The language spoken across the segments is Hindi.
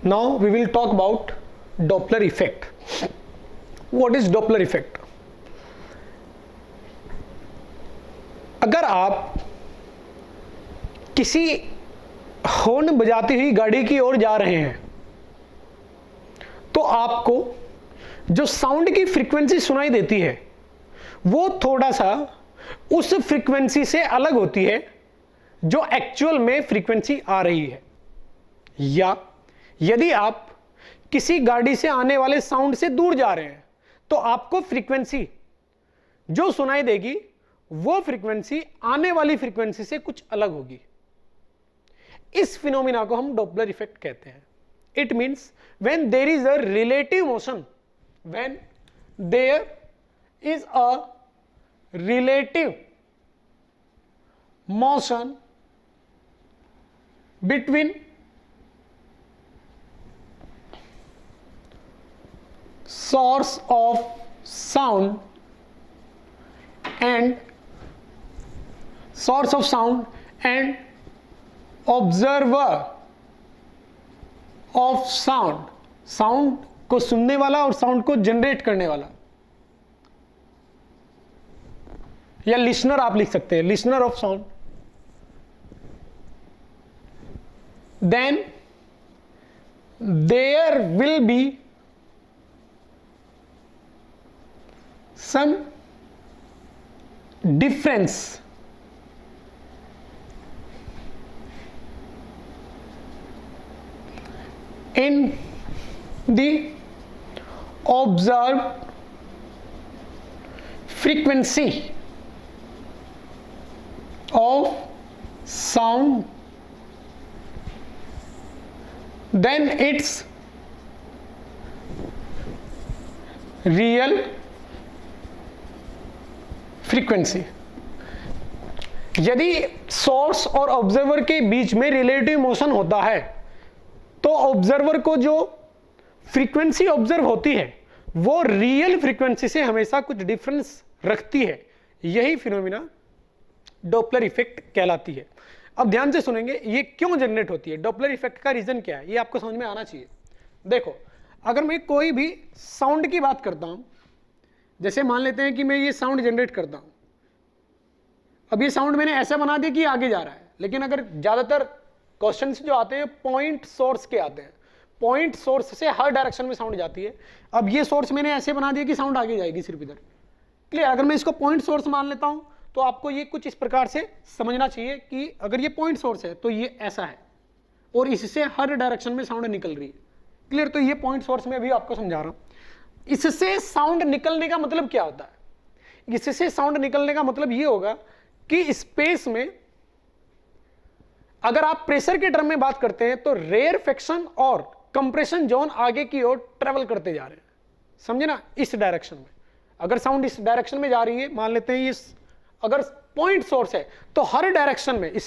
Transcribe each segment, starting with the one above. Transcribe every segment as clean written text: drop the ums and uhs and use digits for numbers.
Now we will talk about Doppler effect. What is Doppler effect? अगर आप किसी हॉर्न बजाती हुई गाड़ी की ओर जा रहे हैं तो आपको जो साउंड की फ्रीक्वेंसी सुनाई देती है वो थोड़ा सा उस फ्रीक्वेंसी से अलग होती है जो एक्चुअल में फ्रीक्वेंसी आ रही है। या यदि आप किसी गाड़ी से आने वाले साउंड से दूर जा रहे हैं तो आपको फ्रीक्वेंसी जो सुनाई देगी वो फ्रीक्वेंसी आने वाली फ्रीक्वेंसी से कुछ अलग होगी। इस फिनोमिना को हम डॉपलर इफेक्ट कहते हैं। It means when there is a relative motion, when there is a relative motion between source of sound and observer of sound, sound को सुनने वाला और साउंड को जनरेट करने वाला, या लिसनर आप लिख सकते हैं, listener of sound, then there will be some difference in the observed frequency of sound, then its real frequency. यदि सोर्स और ऑब्जर्वर के बीच में रिलेटिव मोशन होता है तो ऑब्जर्वर को जो फ्रीक्वेंसी ऑब्जर्व होती है वो रियल फ्रीक्वेंसी से हमेशा कुछ डिफरेंस रखती है। यही फिनोमिना डॉपलर इफेक्ट कहलाती है। अब ध्यान से सुनेंगे ये क्यों जनरेट होती है, डॉपलर इफेक्ट का रीजन क्या है, ये आपको समझ में आना चाहिए। देखो, अगर मैं कोई भी साउंड की बात करता हूं, जैसे मान लेते हैं कि मैं ये साउंड जनरेट करता हूं, अब ये साउंड मैंने ऐसा बना दिया कि आगे जा रहा है, लेकिन अगर ज्यादातर क्वेश्चंस जो आते हैं पॉइंट सोर्स के आते हैं, पॉइंट सोर्स से हर डायरेक्शन में साउंड जाती है। अब ये सोर्स मैंने ऐसे बना दिया कि साउंड आगे जाएगी सिर्फ इधर, क्लियर। अगर मैं इसको पॉइंट सोर्स मान लेता हूं तो आपको ये कुछ इस प्रकार से समझना चाहिए कि अगर ये पॉइंट सोर्स है तो ये ऐसा है और इससे हर डायरेक्शन में साउंड निकल रही है, क्लियर। तो ये पॉइंट सोर्स में भी आपको समझा रहा हूं। इससे साउंड निकलने का मतलब क्या होता है, इससे साउंड निकलने का मतलब ये होगा कि स्पेस में अगर आप प्रेशर के टर्म में बात करते हैं तो रेयरफेक्शन और कंप्रेशन जोन आगे की ओर ट्रेवल करते जा रहे हैं, समझे ना, इस डायरेक्शन में। अगर साउंड इस डायरेक्शन में जा रही है, मान लेते हैं ये अगर पॉइंट सोर्स है तो हर डायरेक्शन में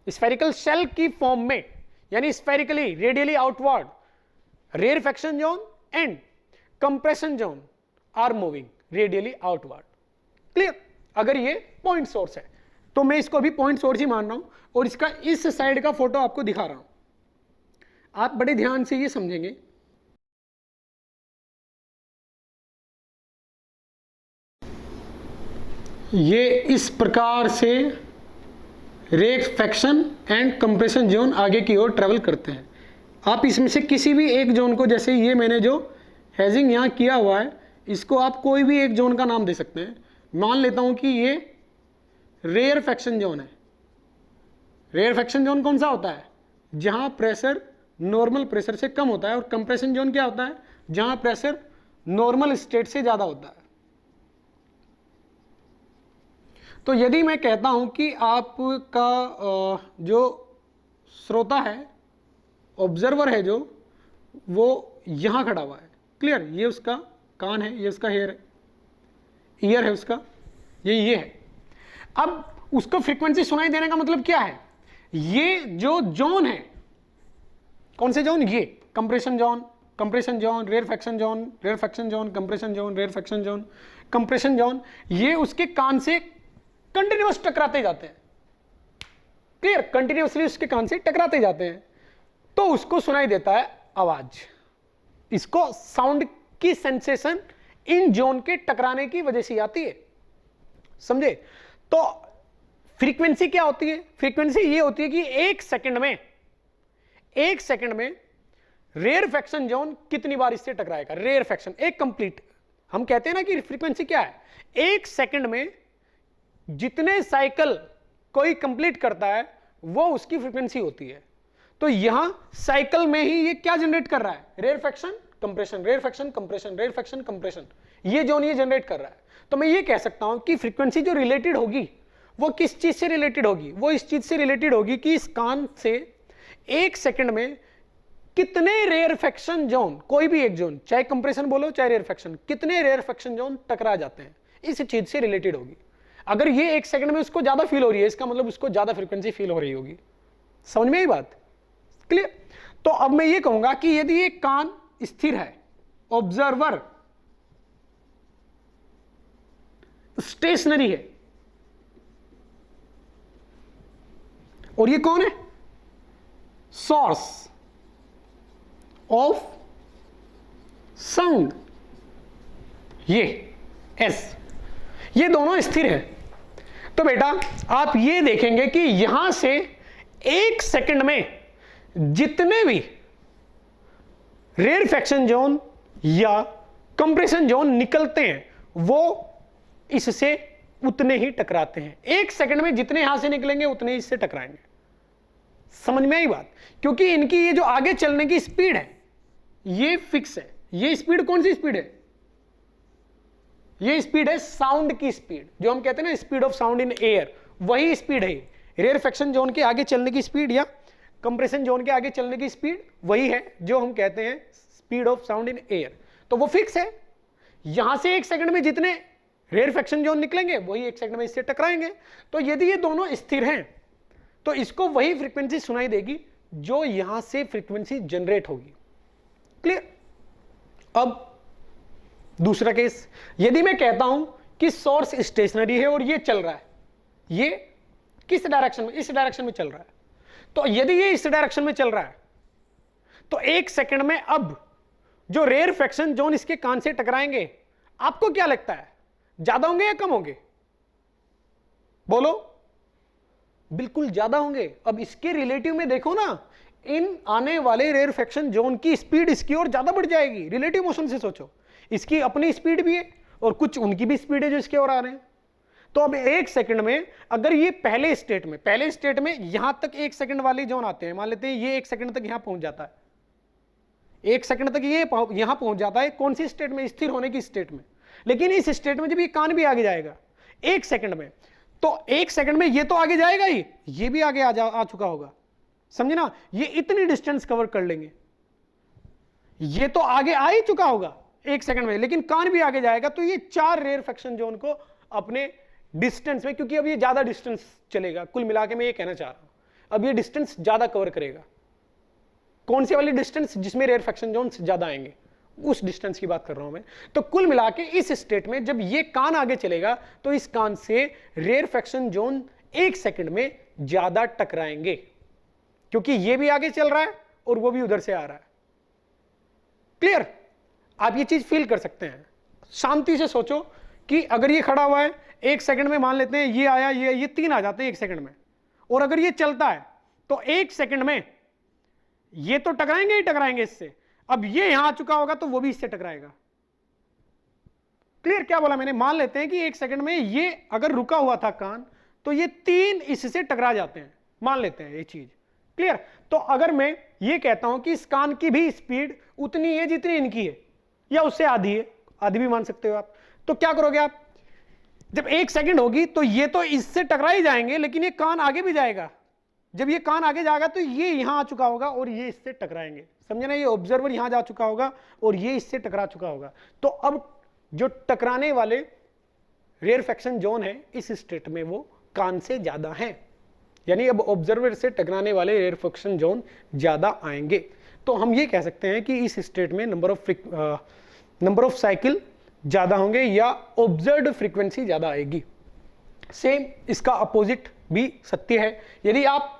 स्फेरिकल शेल की फॉर्म में, यानी spherically radially outward, rarefaction zone and compression zone are moving radially outward, clear. अगर ये पॉइंट सोर्स है तो मैं इसको अभी पॉइंट सोर्स ही मान रहा हूं और इसका इस साइड का फोटो आपको दिखा रहा हूं। आप बड़े ध्यान से ये समझेंगे। ये इस प्रकार से रेयरफेक्शन एंड कंप्रेशन जोन आगे की ओर ट्रेवल करते हैं। आप इसमें से किसी भी एक जोन को, जैसे ये मैंने जो हेजिंग यहाँ किया हुआ है, इसको आप कोई भी एक जोन का नाम दे सकते हैं। मान लेता हूं कि ये रेयरफेक्शन जोन है। रेयरफेक्शन जोन कौन सा होता है, जहां प्रेशर नॉर्मल प्रेशर से कम होता है, और कंप्रेशन जोन क्या होता है, जहां प्रेशर नॉर्मल स्टेट से ज्यादा होता है। तो यदि मैं कहता हूं कि आपका जो श्रोता है, ऑब्जर्वर है जो, वो यहां खड़ा हुआ है, क्लियर। ये उसका कान है, ये उसका ईयर है उसका, ये है। अब उसको फ्रीक्वेंसी सुनाई देने का मतलब क्या है, ये जो जोन है, कौन से जोन, ये compression zone, rarefaction zone, compression zone, ये उसके कान से कंटिन्यूअस टकराते जाते हैं, क्लियर, कंटिन्यूअसली उसके कान से टकराते जाते हैं। तो उसको सुनाई देता है आवाज। इसको साउंड की सेंसेशन इन जोन के टकराने की वजह से आती है, समझे? तो फ्रीक्वेंसी क्या होती है? फ्रीक्वेंसी ये होती है कि एक सेकंड में रेयरफेक्शन जोन कितनी बार इससे टकराएगा। रेयरफेक्शन एक कंप्लीट, हम कहते हैं ना कि फ्रीक्वेंसी क्या है, एक सेकंड में जितने साइकिल कोई कंप्लीट करता है वो उसकी फ्रीक्वेंसी होती है। तो यहां साइकिल में ही ये क्या जनरेट कर रहा है? Rarefaction compression, rarefaction compression, rarefaction compression, ये जोन ये जनरेट कर रहा है। तो मैं ये कह सकता हूं कि फ्रीक्वेंसी जो रिलेटेड होगी वो किस चीज से रिलेटेड होगी? वो इस चीज से रिलेटेड होगी कि इस कान से एक सेकंड में कितने रेयरफेक्शन जोन, कोई भी एक जोन, चाहे कंप्रेशन बोलो चाहे रेयरफेक्शन, कितने रेयरफेक्शन जोन टकरा जाते हैं, इस चीज से रिलेटेड होगी। अगर ये एक सेकंड में उसको ज्यादा फील हो रही है, इसका मतलब उसको ज्यादा फ्रीक्वेंसी फील हो रही होगी। समझ में आई बात? क्लियर? तो अब मैं ये कहूंगा कि यदि एक कान स्थिर है, ऑब्जर्वर स्टेशनरी है, और ये कौन है? सोर्स ऑफ साउंड, ये एस, ये दोनों स्थिर है। तो बेटा आप ये देखेंगे कि यहां से एक सेकंड में जितने भी रेयरफेक्शन जोन या कंप्रेशन जोन निकलते हैं वो इससे उतने ही टकराते हैं। एक सेकंड में जितने यहां से निकलेंगे उतने इससे टकराएंगे। समझ में आई बात? क्योंकि इनकी ये जो आगे चलने की स्पीड है ये फिक्स है। ये स्पीड कौन सी स्पीड है? ये स्पीड है साउंड की स्पीड, जो हम कहते हैं ना speed of sound in air, वही स्पीड है। रेयरफेक्शन जोन के आगे चलने की स्पीड या कंप्रेशन जोन के आगे चलने की स्पीड वही है जो हम कहते हैं speed of sound in air. तो वो फिक्स है। यहां से एक सेकंड में जितने रेयरफेक्शन जोन निकलेंगे वही एक सेकंड में इससे टकराएंगे। तो यदि ये दोनों स्थिर हैं तो इसको वही फ्रीक्वेंसी सुनाई देगी जो यहां से फ्रीक्वेंसी जनरेट होगी। क्लियर? अब दूसरा केस, यदि मैं कहता हूं कि सोर्स स्टेशनरी है और ये चल रहा है, ये किस डायरेक्शन में? इस डायरेक्शन में चल रहा है। तो यदि ये इस डायरेक्शन में चल रहा है तो एक सेकंड में अब जो रेयरफेक्शन जोन इसके कान से टकराएंगे, आपको क्या लगता है ज्यादा होंगे या कम होंगे? बोलो। बिल्कुल ज्यादा होंगे। अब इसके रिलेटिव में देखो ना, इन आने वाले रेयरफेक्शन जोन की स्पीड इसकी और ज्यादा बढ़ जाएगी। रिलेटिव मोशन से सोचो, इसकी अपनी स्पीड भी है और कुछ उनकी भी स्पीड है जो इसके और आ रहे हैं। तो अब एक सेकंड में अगर ये पहले स्टेट में यहां तक एक सेकंड वाले जोन आते हैं, मान लेते हैं ये एक सेकंड तक यहां पहुंच जाता है, एक सेकंड तक ये यहां पहुंच जाता है, कौन सी स्टेट में? स्थिर होने की स्टेट में। लेकिन इस स्टेट में जब ये कान भी आगे जाएगा एक सेकंड में, तो एक सेकंड में ये तो आगे जाएगा ही, ये भी आगे आ चुका होगा। समझे ना? ये इतनी डिस्टेंस कवर कर लेंगे, ये तो आगे आ ही चुका होगा एक सेकंड में, लेकिन कान भी आगे जाएगा। तो ये 4 रेयरफेक्शन जोन को अपने डिस्टेंस में, क्योंकि अब ये ज्यादा डिस्टेंस चलेगा, कुल मिला के मैं ये कहना चाह रहा हूं अब ये डिस्टेंस ज्यादा कवर करेगा। कौन सी वाली डिस्टेंस? जिसमें रेयरफेक्शन जोन ज्यादा आएंगे, उस डिस्टेंस की बात कर रहा हूं मैं। तो कुल मिला के इस स्टेट में जब ये कान आगे चलेगा तो इस कान से रेयरफेक्शन जोन एक सेकंड में ज्यादा टकराएंगे, क्योंकि ये भी आगे चल रहा है और वो भी उधर से आ रहा है। क्लियर? आप ये चीज फील कर सकते हैं। शांति से सोचो कि अगर ये खड़ा हुआ है एक सेकंड में, मान लेते हैं ये आया, ये 3 आ जाते हैं एक सेकंड में, और अगर ये चलता है तो एक सेकंड में ये तो टकराएंगे ही टकराएंगे इससे। अब ये यहां आ चुका होगा तो वो भी इससे टकराएगा। क्लियर? क्या बोला मैंने? मान लेते हैं कि एक सेकंड में ये अगर रुका हुआ था कान, तो ये 3 इससे टकरा जाते हैं, मान लेते हैं ये चीज। क्लियर? तो अगर मैं ये कहता हूं कि इस कान की भी स्पीड उतनी है जितनी इनकी है, या उससे आधी है, आधी भी मान सकते हो आप, तो क्या करोगे आप? जब एक सेकंड होगी तो ये तो इससे टकरा ही जाएंगे, लेकिन ये कान आगे भी जाएगा। जब ये कान आगे जाएगा तो ये यहां आ चुका होगा और ये इससे टकराएंगे। समझे ना? ये ऑब्जर्वर यहां जा चुका होगा और ये इससे टकरा चुका होगा। तो अब जो टकराने वाले रेयरफेक्शन जोन है इस स्टेट में वो कान से ज्यादा है, यानी अब ऑब्जर्वर से टकराने वाले रेयरफेक्शन जोन ज्यादा आएंगे। तो हम ये कह सकते हैं कि इस स्टेट में नंबर ऑफ साइकिल ज्यादा होंगे या ऑब्जर्व्ड फ्रीक्वेंसी ज्यादा आएगी। सेम इसका अपोजिट भी सत्य है। यदि आप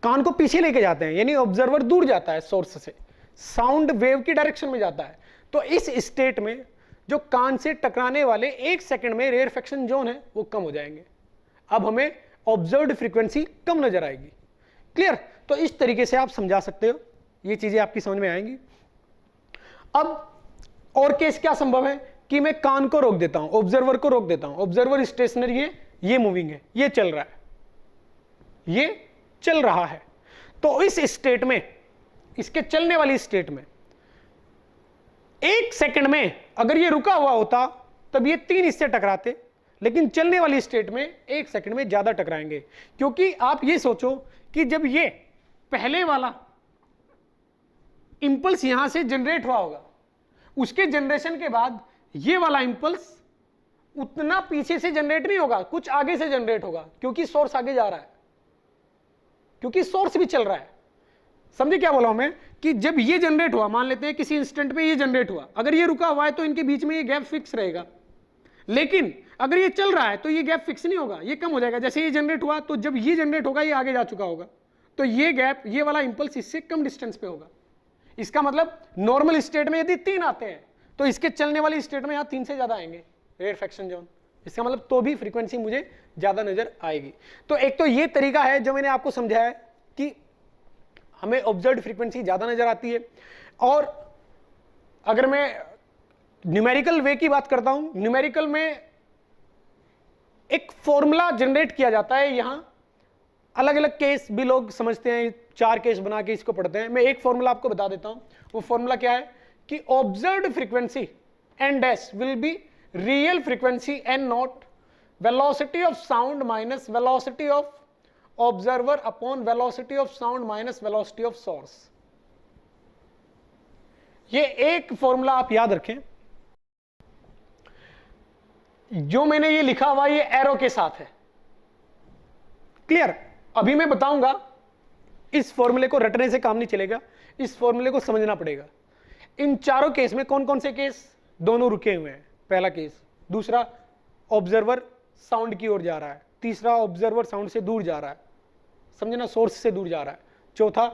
कान को पीछे लेके जाते हैं, यानी ऑब्जर्वर दूर जाता है सोर्स से, साउंड वेव की डायरेक्शन में जाता है। तो इस स्टेट में जो कान से टकराने वाले 1 सेकंड में रेयरफेक्शन जोन है वो कम हो जाएंगे। अब हमें ऑब्जर्व्ड फ्रीक्वेंसी कम नजर आएगी। क्लियर? तो इस तरीके से आप समझा सकते हो, ये चीजें आपकी समझ में आएंगी। अब और केस क्या संभव है कि मैं कान को रोक देता हूं, ऑब्जर्वर को रोक देता हूं, ऑब्जर्वर स्टेशनरी है, ये मूविंग है, ये चल रहा है, ये चल रहा है। तो इस स्टेट में, इसके चलने वाली स्टेट में 1 सेकंड में अगर ये रुका हुआ होता तब ये 3 इससे टकराते, लेकिन चलने वाली स्टेट में 1 सेकंड में ज्यादा टकराएंगे। क्योंकि आप ये सोचो कि जब ये पहले वाला इंपल्स यहां से जनरेट हुआ होगा, उसके जनरेशन के बाद ये वाला इंपल्स उतना पीछे से जनरेट नहीं होगा, कुछ आगे से जनरेट होगा, क्योंकि सोर्स आगे जा रहा है, क्योंकि सोर्स भी चल रहा है। समझे क्या बोला हूं मैं? कि जब ये जनरेट हुआ, मान लेते हैं किसी इंस्टेंट पे ये जनरेट हुआ, अगर ये रुका हुआ है तो इनके बीच में ये गैप फिक्स रहेगा, लेकिन अगर ये चल रहा है तो ये गैप फिक्स नहीं होगा, ये कम हो जाएगा। जैसे ये जनरेट हुआ तो जब ये जनरेट होगा ये आगे जा चुका होगा, तो ये गैप, ये वाला इंपल्स इससे कम डिस्टेंस पे होगा। इसका मतलब नॉर्मल स्टेट में यदि 3 आते हैं तो इसके चलने वाली स्टेट में यहां 3 से ज्यादा आएंगे रेयरफेक्शन जोन। इसका मतलब तो भी फ्रीक्वेंसी मुझे ज्यादा नजर आएगी। तो एक तो ये तरीका है जो मैंने आपको समझाया कि हमें ऑब्जर्व्ड फ्रीक्वेंसी ज्यादा नजर आती है। और अगर मैं न्यूमेरिकल वे की बात करता हूं, न्यूमेरिकल में एक फॉर्मूला जनरेट किया जाता है। यहां अलग अलग केस भी लोग समझते हैं, 4 केस बना के इसको पढ़ते हैं। मैं एक फॉर्मूला आपको बता देता हूं। वो फॉर्मूला क्या है कि observed frequency n dash will be real frequency n naught velocity of sound minus velocity of observer upon velocity of sound minus velocity of source. ये एक फॉर्मूला आप याद रखें। जो मैंने ये लिखा हुआ ये एरो के साथ है। क्लियर? अभी मैं बताऊंगा, इस फॉर्मूले को रटने से काम नहीं चलेगा, इस फॉर्मूले को समझना पड़ेगा। इन चारों केस में कौन कौन से केस? दोनों रुके हुए हैं, पहला केस। दूसरा, ऑब्जर्वर साउंड की ओर जा रहा है। तीसरा, ऑब्जर्वर साउंड से दूर जा रहा है, समझे ना, सोर्स से दूर जा रहा है। चौथा,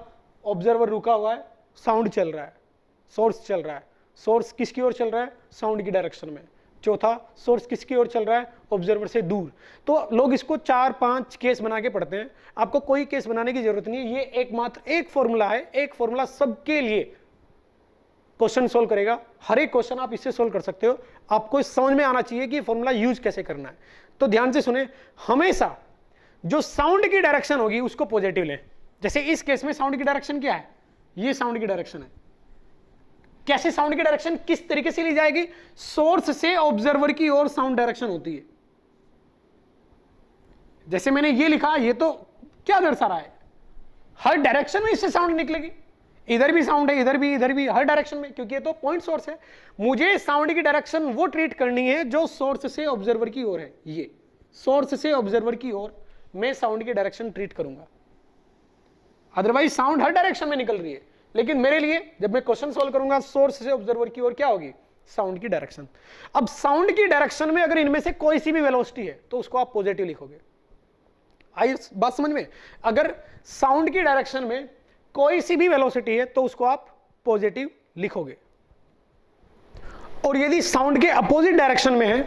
ऑब्जर्वर रुका हुआ है, साउंड चल रहा है, सोर्स चल रहा है। सोर्स किसकी ओर चल रहा है? साउंड की डायरेक्शन में। चौथा, सोर्स किसकी ओर चल रहा है? ऑब्जर्वर से दूर। तो लोग इसको 4-5 केस बना के पढ़ते हैं। आपको कोई केस बनाने की जरूरत नहीं है, ये एकमात्र एक फॉर्मूला है, एक फॉर्मूला सबके लिए क्वेश्चन सोल्व करेगा। हर एक क्वेश्चन आप इससे सोल्व कर सकते हो। आपको समझ में आना चाहिए कि फॉर्मूला यूज कैसे करना है। तो ध्यान से सुने, हमेशा जो साउंड की डायरेक्शन होगी उसको पॉजिटिव लें। जैसे इस केस में साउंड की डायरेक्शन क्या है? ये साउंड की डायरेक्शन है। कैसे साउंड की डायरेक्शन किस तरीके से ली जाएगी? सोर्स से ऑब्जर्वर की ओर साउंड डायरेक्शन होती है। जैसे मैंने ये लिखा, ये तो क्या दर्शा रहा है? हर डायरेक्शन में इससे साउंड निकलेगी। इधर भी साउंड है, इधर भी, हर डायरेक्शन में, क्योंकि ये तो पॉइंट सोर्स है। मुझे साउंड की डायरेक्शन वो ट्रीट करनी है जो सोर्स से ऑब्जर्वर की ओर है। ये सोर्स से ऑब्जर्वर की ओर मैं साउंड की डायरेक्शन ट्रीट करूंगा। अदरवाइज साउंड हर डायरेक्शन में निकल रही है, लेकिन मेरे लिए जब मैं क्वेश्चन सॉल्व करूंगा, सोर्स से ऑब्जर्वर की ओर क्या होगी? साउंड की डायरेक्शन। अब साउंड की डायरेक्शन में अगर इनमें से कोई सी भी वेलोसिटी है तो उसको आप पॉजिटिव लिखोगे। आई बात समझ में? अगर साउंड की डायरेक्शन में कोई सी भी वेलोसिटी है तो उसको आप पॉजिटिव लिखोगे, और यदि साउंड के अपोजिट डायरेक्शन में है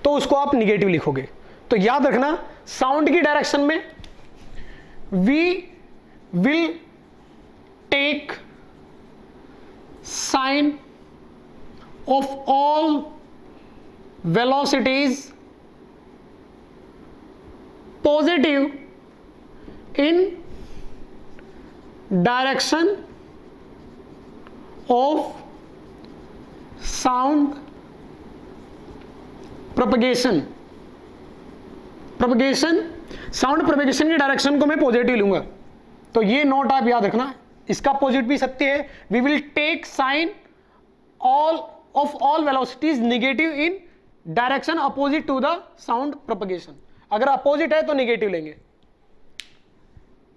तो उसको आप निगेटिव लिखोगे। तो याद रखना, साउंड की डायरेक्शन में we will take sign of all velocities positive in direction of sound propagation sound propagation की डायरेक्शन को मैं पॉजिटिव लूंगा। तो ये नोट आप याद रखना, इसका अपोजिट भी सत्य है। We will take sign all of all velocities negative in direction opposite to the sound propagation. अगर अपोजिट है तो नेगेटिव लेंगे।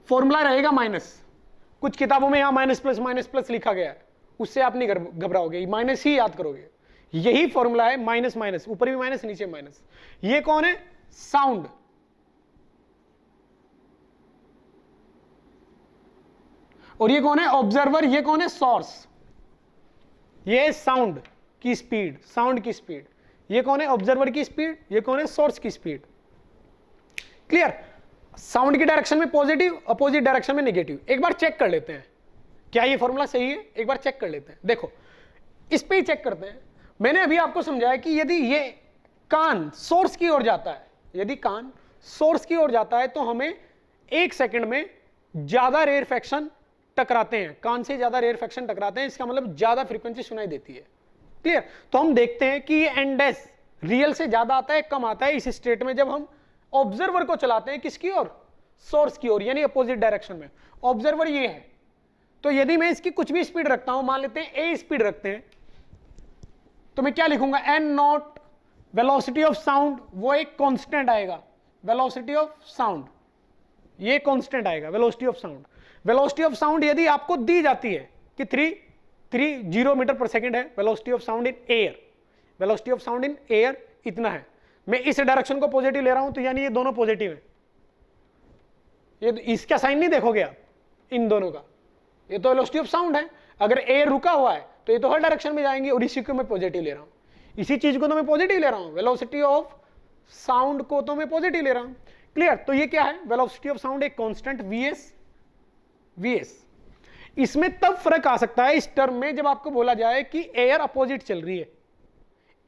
फॉर्मूला रहेगा माइनस। कुछ किताबों में यहां माइनस प्लस लिखा गया है, उससे आप नहीं घबराओगे, माइनस ही याद करोगे। यही फॉर्मूला है, माइनस माइनस, ऊपर भी माइनस नीचे माइनस। ये कौन है? साउंड। और ये कौन है? ऑब्जर्वर। ये कौन है? सोर्स। ये साउंड की स्पीड, साउंड की स्पीड। ये कौन है? ऑब्जर्वर की स्पीड। ये कौन है? सोर्स की स्पीड। क्लियर? साउंड की डायरेक्शन में पॉजिटिव, अपोजिट डायरेक्शन में नेगेटिव। एक बार चेक कर लेते हैं क्या ये फॉर्मूला सही है, एक बार चेक कर लेते हैं। देखो इस पे ही चेक करते हैं। मैंने अभी आपको समझाया कि यदि ये कान सोर्स की ओर जाता है, यदि कान सोर्स की ओर जाता है तो हमें 1 सेकंड में ज्यादा रेयरफैक्शन टकराते हैं, कान से ज्यादा रेयरफैक्शन टकराते हैं, इसका मतलब ज्यादा फ्रीक्वेंसी सुनाई देती है। क्लियर? तो हम देखते हैं कि ये एन डैश रियल से ज्यादा आता है, कम आता है इस स्टेट में जब हम ऑब्जर्वर को चलाते हैं किसकी ओर? सोर्स की ओर, यानी अपोजिट डायरेक्शन में। ऑब्जर्वर ये है, तो यदि मैं इसकी कुछ भी स्पीड रखता हूं, मान लेते हैं ए स्पीड रखते हैं, तो मैं क्या लिखूंगा? N naught velocity of sound, वो एक कांस्टेंट आएगा। वेलोसिटी ऑफ साउंड ये कांस्टेंट आएगा, velocity of sound. Velocity of sound यदि आपको दी जाती है कि 330 मीटर पर सेकंड है velocity of sound in air, velocity of sound in air इतना है, मैं इस डायरेक्शन को पॉजिटिव ले रहा हूं, तो यानी ये दोनों पॉजिटिव है। ये इसका साइन नहीं देखोगे आप इन दोनों का, ये तो वेलोसिटी ऑफ साउंड है। अगर एयर रुका हुआ है तो ये तो हर डायरेक्शन में जाएंगे, और इसी को मैं पॉजिटिव ले रहा हूं, इसी चीज को तो मैं पॉजिटिव ले रहा हूं, वेलोसिटी ऑफ साउंड को तो मैं पॉजिटिव ले रहा हूं। क्लियर? तो ये क्या है? वेलोसिटी ऑफ साउंड एक कांस्टेंट वीएस। इसमें तब फर्क आ सकता है इस टर्म में जब आपको बोला जाए कि एयर अपोजिट चल रही है,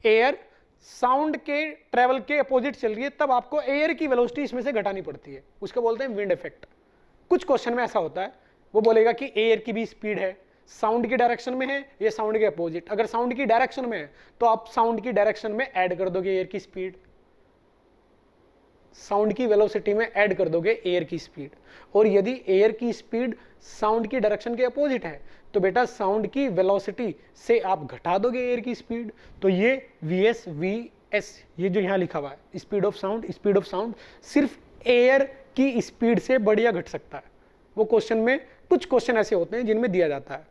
एयर साउंड के ट्रेवल के अपोजिट चल रही है, तब आपको एयर की वेलोसिटी इसमें से घटानी पड़ती है, उसको बोलते हैं विंड इफेक्ट। कुछ क्वेश्चन में ऐसा होता है, वो बोलेगा कि एयर की भी स्पीड है, साउंड की डायरेक्शन में है, ये साउंड के अपोजिट। अगर साउंड की डायरेक्शन में है तो आप साउंड की डायरेक्शन में ऐड कर दोगे एयर की स्पीड, साउंड की वेलोसिटी में ऐड कर दोगे एयर की स्पीड। और यदि एयर की स्पीड साउंड की डायरेक्शन के अपोजिट है तो बेटा साउंड की वेलोसिटी से आप घटा दोगे एयर की स्पीड। तो ये वीएस ये जो यहां लिखा हुआ है स्पीड ऑफ साउंड सिर्फ एयर की स्पीड से बढ़िया घट सकता है। वो क्वेश्चन में कुछ क्वेश्चन ऐसे होते हैं जिनमें दिया जाता है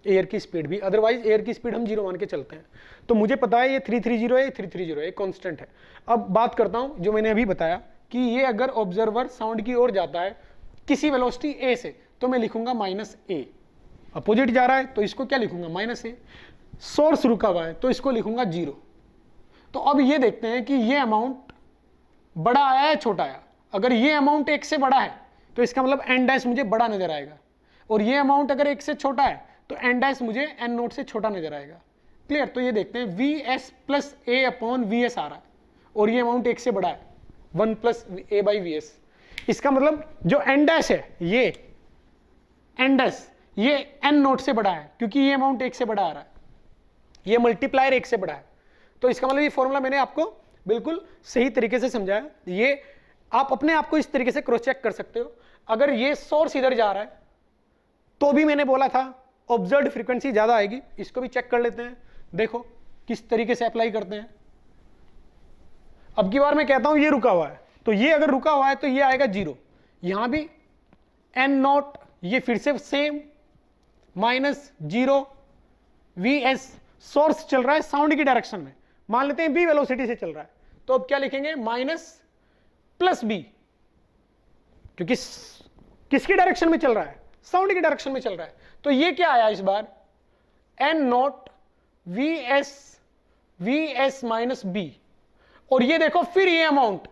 एयर की स्पीड भी, अदरवाइज एयर की स्पीड हम 0 मान के चलते हैं। तो मुझे पता है ये 330 है, ये 330 है, कांस्टेंट है। अब बात करता हूं जो मैंने अभी बताया कि ये अगर ऑब्जर्वर साउंड की ओर जाता है किसी वेलोसिटी ए से, तो मैं लिखूंगा -a। अपोजिट जा रहा है तो इसको क्या लिखूंगा? -a। सोर्स रुका हुआ है तो इसको लिखूंगा 0। तो अब ये देखते हैं कि ये अमाउंट बड़ा आया है छोटा आया। अगर ये अमाउंट 1 से बड़ा है तो इसका मतलब एन डैश मुझे बड़ा नजर आएगा, और ये अमाउंट अगर 1 से छोटा है तो एन डैश मुझे एन नोट से छोटा नजर आएगा। क्लियर? तो ये देखते हैं वीएस प्लस ए अपॉन वीएस आ रहा है, और ये अमाउंट 1 से बड़ा है 1 प्लस ए बाई वीएस। इसका मतलब जो एन डैश है ये एन डैश ये एन नोट से बड़ा है, क्योंकि ये अमाउंट 1 से बड़ा आ रहा है, ये मल्टीप्लायर 1 से बड़ा है। तो इसका मतलब ये फॉर्मूला मैंने आपको बिल्कुल सही तरीके से समझाया। ये आप अपने आप को इस तरीके से क्रॉस चेक कर सकते हो। अगर ये सोर्स इधर जा रहा है तो भी मैंने बोला था ऑब्जर्व्ड फ्रीक्वेंसी ज्यादा आएगी। इसको भी चेक कर लेते हैं, देखो किस तरीके से अप्लाई करते हैं। अब की बार मैं कहता हूं ये रुका हुआ है, तो ये अगर रुका हुआ है तो ये आएगा 0, यहां भी एन नॉट, ये फिर से सेम -0 वीएस। सोर्स चल रहा है साउंड की डायरेक्शन में, मान लेते हैं बी वेलोसिटी से चल रहा है, तो अब क्या लिखेंगे? -+b, क्योंकि किसकी डायरेक्शन में चल रहा है? साउंड की डायरेक्शन में चल रहा है। तो ये क्या आया इस बार? N not VS -b। और ये देखो फिर ये अमाउंट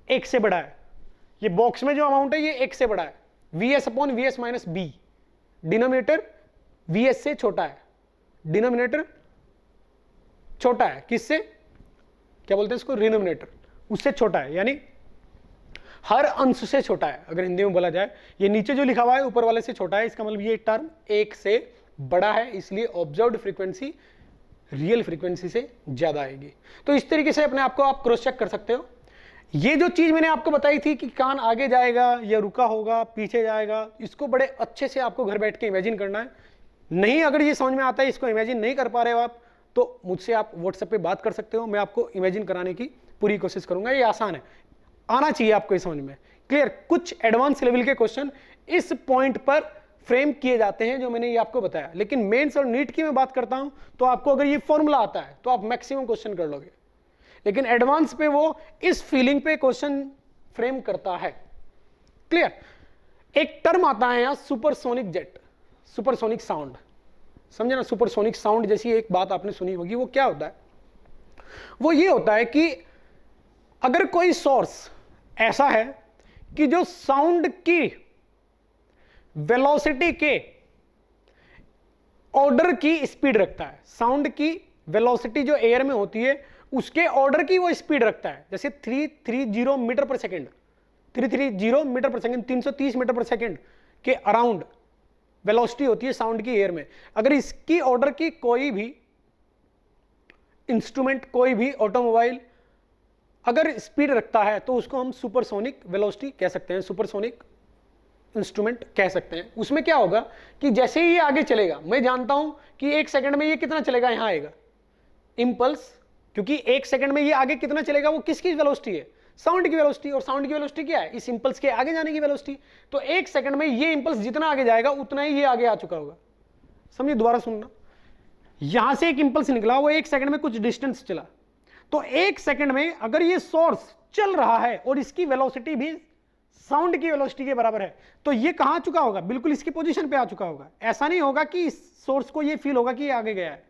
1 से बड़ा है, ये बॉक्स में जो अमाउंट है ये 1 से बड़ा है, VS upon VS minus b. Denominator VS से छोटा है, डिनोमिनेटर छोटा है किससे? क्या बोलते हैं इसको? रिनोमिनेटर, उससे छोटा है, यानी हर अंश से छोटा है। अगर हिंदी में बोला जाए, ये नीचे जो लिखा हुआ है ऊपर वाले से छोटा है, इसका मतलब ये टर्म 1 से बड़ा है, इसलिए ऑब्जर्व्ड फ्रीक्वेंसी रियल फ्रीक्वेंसी से ज्यादा आएगी। तो इस तरीके से अपने आप को आप क्रॉस चेक कर सकते हो। ये जो चीज मैंने आपको बताई थी कि कान आगे जाएगा या रुका होगा, पीछे जाएगा, इसको बड़े अच्छे से आपको घर बैठ के इमेजिन करना है। नहीं, अगर ये समझ में आता है, इसको इमेजिन नहीं कर पा रहे हो आप, तो मुझसे आप व्हाट्सएप पे बात कर सकते हो, मैं आपको इमेजिन कराने की पूरी कोशिश करूंगा। ये आसान है, आना चाहिए आपको ये समझ में। क्लियर? कुछ एडवांस लेवल के क्वेश्चन इस पॉइंट पर फ्रेम किए जाते हैं जो मैंने ये आपको बताया, लेकिन मेंस और नीट की मैं बात करता हूं तो आपको अगर ये फॉर्मूला आता है तो आप मैक्सिमम क्वेश्चन कर लोगे, लेकिन एडवांस पे वो इस फीलिंग पे क्वेश्चन फ्रेम करता है। क्लियर? एक टर्म आता है यहां सुपरसोनिक जेट, सुपरसोनिक साउंड, समझे ना। सुपरसोनिक साउंड जैसी एक बात आपने सुनी होगी, वो क्या होता है? वो ये होता है कि अगर कोई सोर्स ऐसा है कि जो साउंड की वेलोसिटी के ऑर्डर की स्पीड रखता है, साउंड की वेलोसिटी जो एयर में होती है उसके ऑर्डर की वो स्पीड रखता है, जैसे 330 मीटर पर सेकेंड, 330 मीटर पर सेकेंड, 330 मीटर पर सेकेंड के अराउंड वेलोसिटी होती है साउंड की एयर में। अगर इसकी ऑर्डर की कोई भी इंस्ट्रूमेंट, कोई भी ऑटोमोबाइल अगर स्पीड रखता है तो उसको हम सुपरसोनिक वेलोसिटी कह सकते हैं, सुपरसोनिक इंस्ट्रूमेंट कह सकते हैं। उसमें क्या होगा कि जैसे ही ये आगे चलेगा, मैं जानता हूं कि 1 सेकंड में ये कितना चलेगा, यहां आएगा इंपल्स, क्योंकि 1 सेकंड में ये आगे कितना चलेगा, वो किसकी वेलोसिटी है, साउंड की वेलोसिटी। और साउंड की वेलोसिटी क्या है, इस इंपल्स के आगे जाने की वेलोसिटी। तो 1 सेकंड में ये इंपल्स जितना आगे जाएगा उतना ही ये आगे आ चुका होगा। समझिए, दोबारा सुनना, यहां से एक इंपल्स निकला, वो 1 सेकंड में कुछ डिस्टेंस चला, तो 1 सेकंड में अगर ये सोर्स चल रहा है और इसकी वेलोसिटी भी साउंड की वेलोसिटी के बराबर है, तो ये कहां आ चुका होगा, बिल्कुल इसकी पोजीशन पे आ चुका होगा। ऐसा नहीं होगा कि इस सोर्स को ये फील होगा कि ये आगे गया है।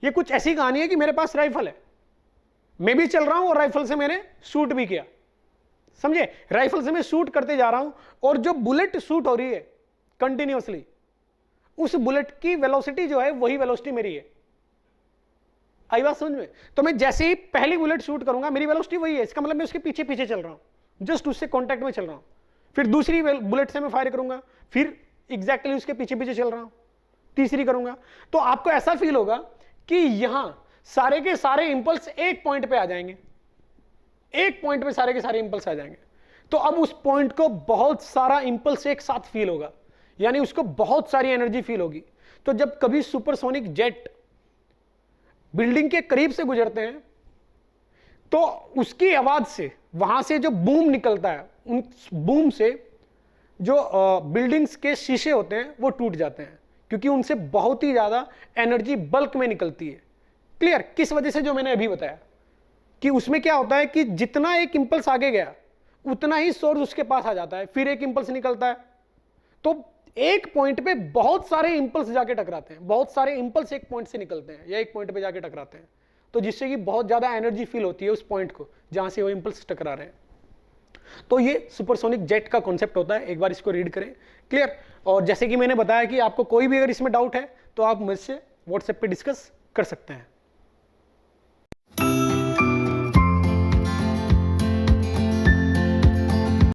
ये कुछ ऐसी कहानी है कि मेरे पास राइफल है, मैं भी चल रहा हूं और राइफल से मैंने शूट भी किया, समझे, राइफल से मैं शूट करते जा रहा हूं और जो बुलेट शूट हो रही है कंटिन्यूअसली, उस बुलेट की वेलोसिटी जो है वही वेलोसिटी मेरी है। आई बात समझ में? तो मैं जैसे ही पहली बुलेट शूट करूंगा मेरी वेलोसिटी वही है, इसका मतलब मैं उसके पीछे पीछे चल रहा हूं, जस्ट उससे कांटेक्ट में चल रहा हूं। फिर दूसरी बुलेट से मैं फायर करूंगा, फिर एग्जैक्टली उसके पीछे पीछे चल रहा हूं, तीसरी करूंगा, तो आपको ऐसा फील होगा कि यहां सारे के सारे इंपल्स एक पॉइंट पे आ जाएंगे, एक पॉइंट पे सारे के सारे इंपल्स आ जाएंगे। तो अब उस पॉइंट को बहुत सारा इंपल्स एक साथ फील होगा, यानी उसको बहुत सारी एनर्जी फील होगी। तो जब कभी सुपरसोनिक जेट बिल्डिंग के करीब से गुजरते हैं तो उसकी आवाज से, वहां से जो बूम निकलता है, उन बूम से जो बिल्डिंग्स के शीशे होते हैं वो टूट जाते हैं, क्योंकि उनसे बहुत ही ज्यादा एनर्जी बल्क में निकलती है। क्लियर? किस वजह से, जो मैंने अभी बताया कि उसमें क्या होता है कि जितना एक इंपल्स आगे गया उतना ही सोर्स उसके पास आ जाता है, फिर एक इंपल्स निकलता है, तो एक पॉइंट पे बहुत सारे इंपल्स जाके टकराते हैं, बहुत सारे इंपल्स एक पॉइंट से निकलते हैं या एक पॉइंट पे जाके टकराते हैं, तो जिससे कि बहुत ज्यादा एनर्जी फील होती है उस पॉइंट को जहां से वो इंपल्स टकरा रहे हैं। तो ये सुपरसोनिक जेट का कॉन्सेप्ट होता है, एक बार इसको रीड करें। क्लियर? और जैसे कि मैंने बताया कि आपको कोई भी अगर इसमें डाउट है तो आप मुझसे व्हाट्सएप पे डिस्कस कर सकते हैं।